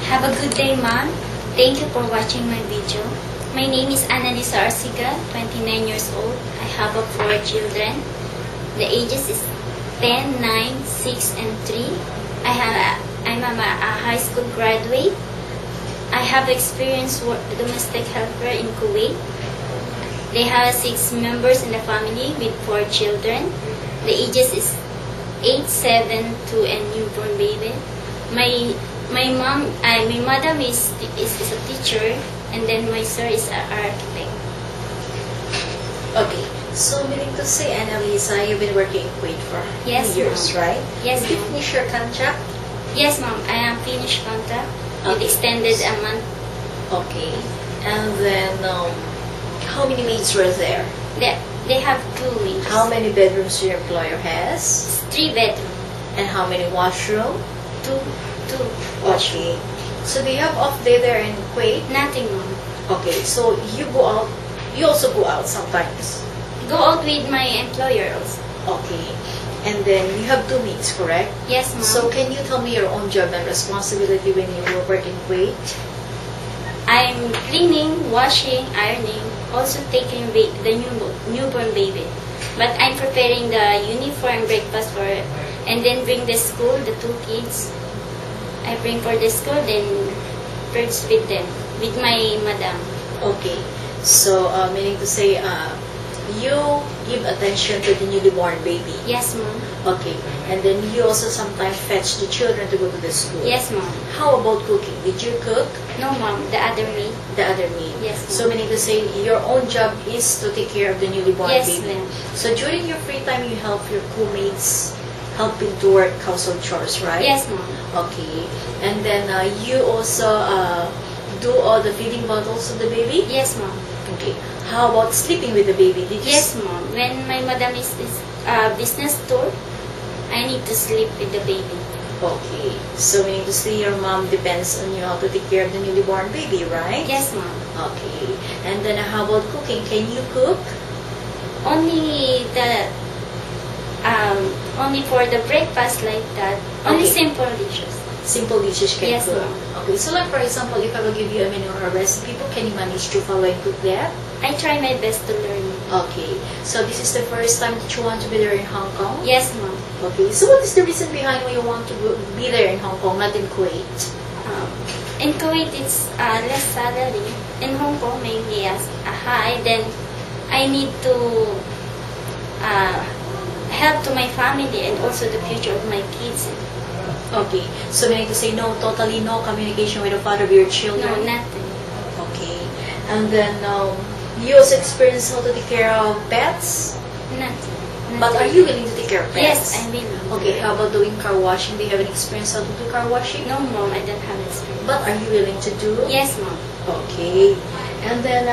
Have a good day, Mom. Thank you for watching my video. My name is Annalisa Arsiga, 29 years old. I have 4 children. The ages is 10, 9, 6, and 3. I'm a high school graduate. I have experience domestic helper in Kuwait. They have 6 members in the family with 4 children. The ages is 8, 7, 2, and newborn baby. My madam is a teacher, and then my sir is an architect. Okay, so meaning to say, Annalisa, you've been working in Kuwait for Yes, years, Mom. right? Yes, Did you Mom. finish your contract? Yes, Mom. I am finished contract. It Okay. extended a month. Okay, and then how many maids were there? They have 2 wings. How many bedrooms your employer has? 3 bedroom. And how many washroom? 2 Okay. So do you have off day there in Kuwait? Nothing, Mom. Okay, so you go out, you also go out sometimes. Go out with my employer also. Okay, and then you have 2 maids, correct? Yes, Mom. So can you tell me your own job and responsibility when you were working in Kuwait? I'm cleaning, washing, ironing, also taking the newborn baby. But I'm preparing the uniform breakfast for her, and then bring the school, the 2 kids. I bring for the school, then first with them, with my madam. Okay, so meaning to say, you give attention to the newly born baby. Yes, Mom. Okay, and then you also sometimes fetch the children to go to the school. Yes, Mom. How about cooking? Did you cook? No, Mom. The other maid. The other maid. Yes, ma'am. So meaning to say, your own job is to take care of the newly born Yes, baby. ma'am. So during your free time, you help your co-mates helping to work household chores, right? Yes, Mom. Okay, and then you also do all the feeding bottles of the baby? Yes, Mom. Okay. How about sleeping with the baby? Did you Yes, Mom. When my madam is business tour, I need to sleep with the baby. Okay. So meaning to say your mom depends on you how to take care of the newly born baby, right? Yes, Mom. Okay. And then how about cooking? Can you cook? Only for the breakfast like that. Only Okay. simple dishes. Simple dishes can Yes, cook. ma'am. Okay. So like for example, if I will give you a menu or a recipe, can you manage to follow and cook that? I try my best to learn. Okay. So this is the first time that you want to be there in Hong Kong? Yes, Mom. Okay. So what is the reason behind why you want to be there in Hong Kong, not in Kuwait? In Kuwait, it's less salary. In Hong Kong, maybe a high. Then I need to help to my family and also the future of my kids. Okay. So meaning to say totally no communication with the father of your No, children? nothing. Okay. And then you also experience how to take care of pets? Nothing. But are you willing to take care of pets? Yes, I'm willing. Okay, how about doing car washing? Do you have any experience how to do car washing? No, Mom, I don't have experience. But are you willing to do? Yes, Mom. Okay. And then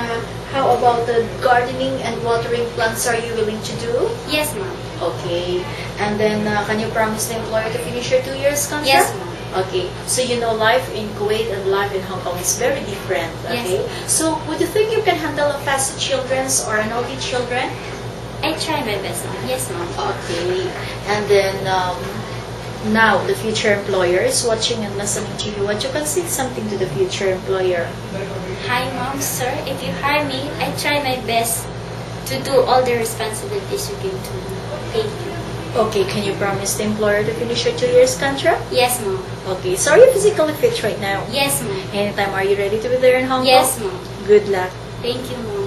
how about the gardening and watering plants are you willing to do? Yes, Mom. Okay. And then can you promise the employer to finish your 2 years contract? Yes, Mom. Okay. So you know life in Kuwait and life in Hong Kong is very different. Okay. Yes. So would you think you can handle a fast children's or naughty children? I try my best, Mom. Yes, Mom. Okay. And then now the future employer is watching and listening to you. What you can say something to the future employer? Hi, Mom, sir. If you hire me, I try my best to do all the responsibilities you give to me. Thank you. Okay, can you promise the employer to finish your 2 years contract? Yes, Mom. Okay, so are you physically fit right now? Yes, Mom. Anytime, are you ready to be there in Hong Kong? Yes, Mom. Good luck. Thank you, Mom.